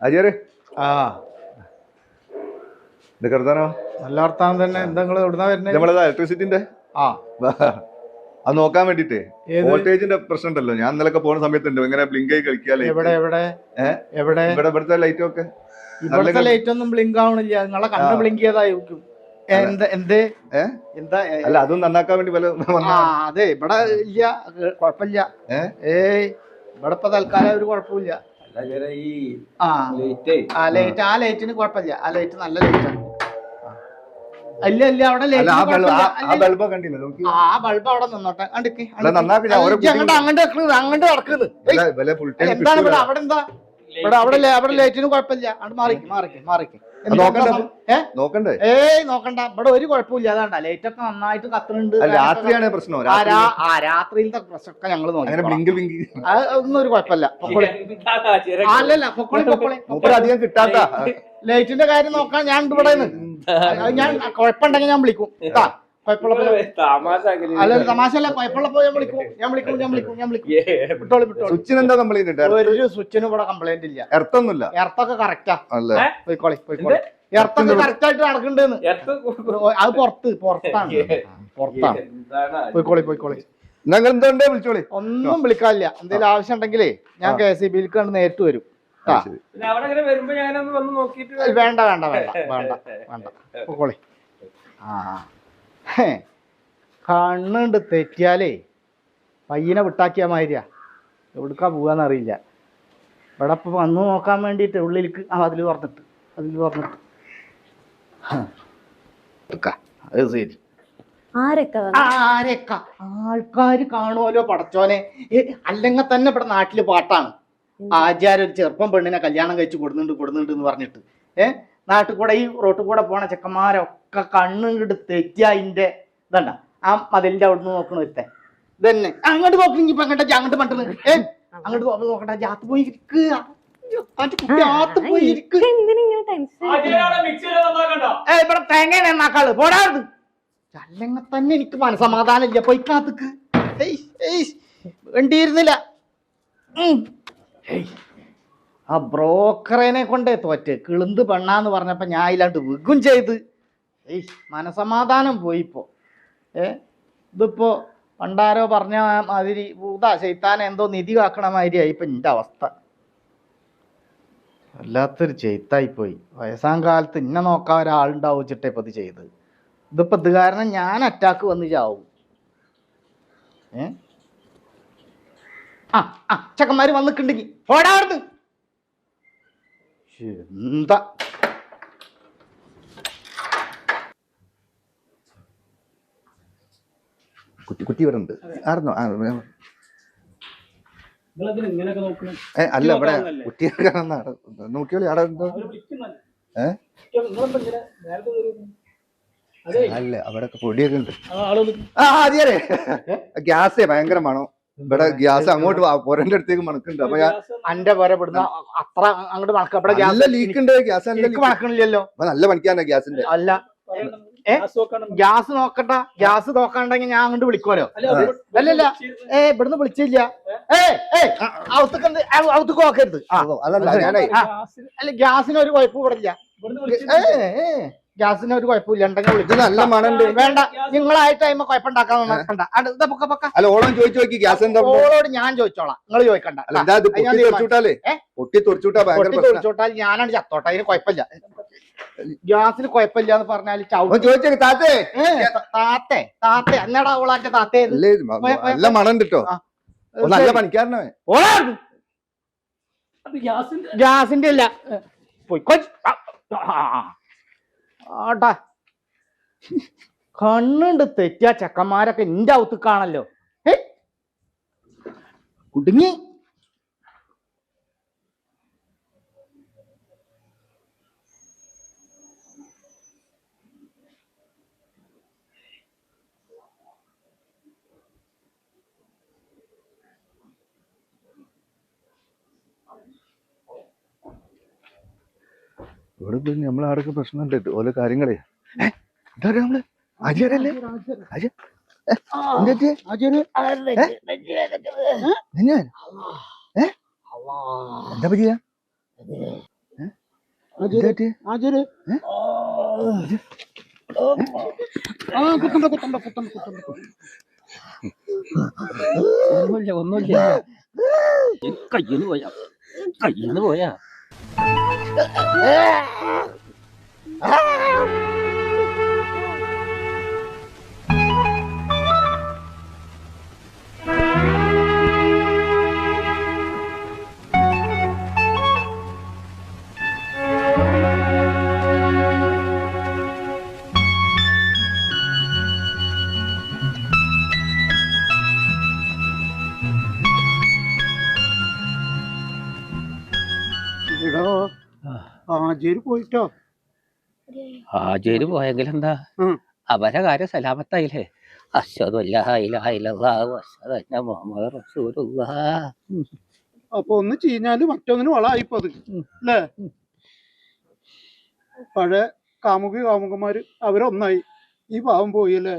അജിയറ് ആ ഇത് കരുതാനോ നല്ല വർത്താനം തന്നെ. എന്താ നിങ്ങൾ എവിടുന്നാ വരുന്നത്? നമ്മളത് ഇലക്ട്രിസിറ്റിന്റെ ആ അത് നോക്കാൻ വേണ്ടിട്ടേ ഏത്? വോൾട്ടേജിന്റെ പ്രശ്നം ഉണ്ടല്ലോ. ഞാൻ ഇന്നലൊക്കെ പോകുന്ന സമയത്തുണ്ട് ഇങ്ങനെ ബ്ലിങ്ക് ആയി കളിക്കാല്ലേ. എവിടെ എവിടെ എവിടെ? ഇവിടുത്തെ ലൈറ്റ് ഒക്കെ ഇവിടുത്തെ ലൈറ്റ് ഒന്നും ബ്ലിങ്ക് ആവണില്ല. നിങ്ങളെ കണ്ണ് ബ്ലിങ്ക് ചെയ്തായിരിക്കും. എന്താ എന്തേ എന്താ? അല്ല അതും നന്നാക്കാൻ വേണ്ടി ആ അതെ ഇവിടെ ഇല്ല, കുഴപ്പമില്ല. ഏയ് ഇവിടെ ഇപ്പൊ തൽക്കാലം ഒരു കുഴപ്പമില്ല. ആ ലൈറ്റിന് കുഴപ്പമില്ല. ആ ലൈറ്റ് നല്ല ലൈറ്റാണ്. ഇല്ല ഇല്ല അവിടെ ആ ബൾബ് അവിടെ നിന്നോട്ടെ. അങ്ങോട്ട് നടക്കുന്നത് എന്താണ് ഇവിടെ? അവിടെ എന്താ അവിടെ ലൈറ്റിന് കുഴപ്പമില്ല. അങ്ങോട്ട് മാറിക്ക്. നോക്കണ്ടേ? ഏയ് നോക്കണ്ട, ഇവിടെ ഒരു കുഴപ്പമില്ല. അതാണ്ട ലൈറ്റ് ഒക്കെ നന്നായിട്ട് കത്തുന്നുണ്ട്. രാത്രിയാണ് പ്രശ്നം. രാത്രിയിലത്തെ പ്രശ്നമൊക്കെ ഞങ്ങള് നോക്കി. ഒന്നും ഒരു കുഴപ്പമില്ല. അല്ലല്ല അധികം കിട്ടാത്ത ലൈറ്റിന്റെ കാര്യം നോക്കാൻ ഞാൻ ഇവിടെ ഞാൻ കുഴപ്പമുണ്ടെങ്കിൽ ഞാൻ വിളിക്കും. അല്ല തമാശല്ല, കുഴപ്പമുള്ളപ്പോ ഞാൻ വിളിക്കും. സ്വിച്ചിന് എന്താ കംപ്ലൈന്റ്? ഒരു സ്വിച്ചിനും ഇവിടെ കംപ്ലൈന്റ് ഇല്ല. എർത്തൊന്നുമില്ല. എർത്തൊക്കെ കറക്റ്റാ. പോയിക്കോളി എർത്തൊക്കെ കറക്റ്റ് ആയിട്ട് നടക്കണ്ടെന്ന്. അത് പുറത്താണ്. പോയിക്കോളി. വിളിച്ചോളി. ഒന്നും വിളിക്കാനില്ല. എന്തെങ്കിലും ആവശ്യം ഉണ്ടെങ്കിലേ ഞാൻ KCB കണ്ട് നേരിട്ട് വരും. വേണ്ട പോയിക്കോളി. കണ്ണുണ്ട് തെറ്റിയാലേ പയ്യനെ വിട്ടാക്കിയ മാതിരിയാ. എവിടുക്കാ പോവാന്നറിയില്ല. ഇവിടെ ഇപ്പൊ വന്നു നോക്കാൻ വേണ്ടിട്ട് ഉള്ളിലേക്ക് അതിൽ തുറന്നിട്ട് അത് ശരി. ആൾക്കാര് കാണുമല്ലോ പടച്ചോനെ. അല്ലെങ്കിൽ തന്നെ ഇവിടെ നാട്ടില് പാട്ടാണ്. ആചാര്യ ഒരു ചെറുപ്പം പെണ്ണിനെ കല്യാണം കഴിച്ച് കൊടുക്കുന്നുണ്ട് എന്ന് പറഞ്ഞിട്ട് നാട്ടിൽ കൂടെ ഈ റോട്ടിൽ കൂടെ പോണ ചെക്കന്മാരൊക്കെ കണ്ണുകിട്ട് തെറ്റിയ അതിന്റെ ഇതണ്ട ആ മതിലിന്റെ അവിടുന്ന് നോക്കണ ഒരുത്തൻ ഇതന്നെ. അങ്ങോട്ട് നോക്കി ഇപ്പൊ അങ്ങോട്ട് പണ്ടത് അങ്ങോട്ട് നോക്കണ്ട. ജാത്ത് പോയി ഇവിടെ തേങ്ങ നന്നാക്കാള് പോടാറുണ്ട്. അല്ലെങ്കിൽ തന്നെ എനിക്ക് മനസമാധാനം ഇല്ല. പോയി കാത്തുക്ക് വേണ്ടിയിരുന്നില്ല. ആ ബ്രോക്കറിനെ കൊണ്ടേ തോറ്റ് കിളുന്ത് പെണ്ണാന്ന് പറഞ്ഞപ്പോ ഞാൻ ഇല്ലാണ്ട് വിഗും ചെയ്ത് മനസമാധാനം പോയിപ്പോ. ഇതിപ്പോ പണ്ടാരോ പറഞ്ഞ മാതിരി ഭൂതാ ചെയ്ത്താൻ എന്തോ നിധി കാക്കണ മാതിരിയായി ഇപ്പൊ എന്റെ അവസ്ഥ. വല്ലാത്തൊരു ചെയ്ത്തായിപ്പോയി. വയസ്സാം കാലത്ത് ഇന്നെ നോക്കാൻ ഒരാളുണ്ടാവും വെച്ചിട്ടേ ഇപ്പൊ ഇത് ചെയ്ത്. ഇതിപ്പോ ഇത് കാരണം ഞാൻ അറ്റാക്ക് വന്ന് ചാവും. ചെക്കന്മാര് വന്നിട്ടുണ്ടെങ്കിൽ ഓടാടുന്നു. എന്താ കുട്ടി ഇവിടെ ഉണ്ട്. ആർന്നോ? അല്ല ഇവിടെ കുട്ടിയെ നോക്കിയോളി. അവിടെ ഉണ്ടോ? അല്ല അവിടെ പൊടിയൊക്കെ ഉണ്ട്. ഗ്യാസേ ഭയങ്കര മണം. ഇവിടെ ഗ്യാസ് അങ്ങോട്ട് പൊരന്റെ അടുത്തേക്ക് മണക്കുന്നുണ്ട്. അപ്പൊ എന്റെ പോരെ ഇവിടുന്ന് അത്ര അങ്ങോട്ട് മണക്ക നല്ല ലീക്ക് ഉണ്ട്. ഗ്യാസ് മണക്കണില്ലല്ലോ. നല്ല പണിക്കാനാ ഗ്യാസിന്റെ. അല്ല ഗ്യാസ് നോക്കണ്ട. ഗ്യാസ് നോക്കാണ്ടെങ്കിൽ ഞാൻ അങ്ങോട്ട് വിളിക്കുമല്ലോ. അല്ലല്ല ഇവിടുന്ന് വിളിച്ചില്ല. ഔത്തക്ക് നോക്കരുത്. അല്ല ഗ്യാസിന് ഒരു കുഴപ്പം ഇവിടില്ല. ഗ്യാസിന് ഒരു കുഴപ്പമില്ല. ഉണ്ടെങ്കിൽ വിളിച്ചു. നല്ല മണുണ്ട്. വേണ്ട നിങ്ങളായിട്ട് അതിമ്മ കുഴപ്പമുണ്ടാക്കാൻ നോക്കണ്ട. ഓളോട് ചോദിച്ചു നോക്കി. ഗ്യാസ് എന്താ? ഓളോട് ഞാൻ ചോദിച്ചോളാം. നിങ്ങൾ ചോദിക്കണ്ട. പൊട്ടിത്തൊടിച്ചോട്ടാൽ ഞാനാണ് ചത്തോട്ടെ. അതിന് കുഴപ്പമില്ല. ഗ്യാസിന് കുഴപ്പമില്ല എന്ന് പറഞ്ഞാൽ താത്തേ എന്നാടാ ഓളാന്റെ താത്തേ നല്ല മണുണ്ട് കേട്ടോ. നല്ല പണിക്കാരനെ. ഗ്യാസിന്റെ അല്ല ആട്ടാ കണ്ണുണ്ട് തെറ്റിയ ചെക്കന്മാരൊക്കെ എന്റെ ഔത്ത് കാണല്ലോ. കുടുങ്ങി. ഇവിടെ നമ്മളാടൊക്കെ പ്രശ്നമുണ്ട്. ഓരോ കാര്യങ്ങളെ എന്താ പറയാ നമ്മള് അജിയറല്ലേ? എന്താ പറ്റിയ? ഇതായിട്ട് ആചാര്യ കുത്തണ്ട കുത്തണ്ട കുത്തണ്ട കുത്തണ്ട ഒന്നുമില്ല കയ്യിന്ന് പോയാ എടോ ആചാര്യ പോയിട്ടോ ഹാജര് പോയെങ്കിൽ എന്താ ഉം. അവരെ കാര്യം സലാമത്തായില്ലേ അശ്ഹദു അല്ലാ ഇലാഹ ഇല്ലല്ലാഹു വഅശ്ഹദു അന്ന മുഹമ്മദ റസൂലുള്ളാഹ്. അപ്പൊ ഒന്ന് ചീഞ്ഞാല് മറ്റൊന്നിന് വളായിപ്പോ അത് അല്ലേ? പഴയ കാമുകന്മാര് അവരൊന്നായി, ഈ പാവം പോയി അല്ലേ?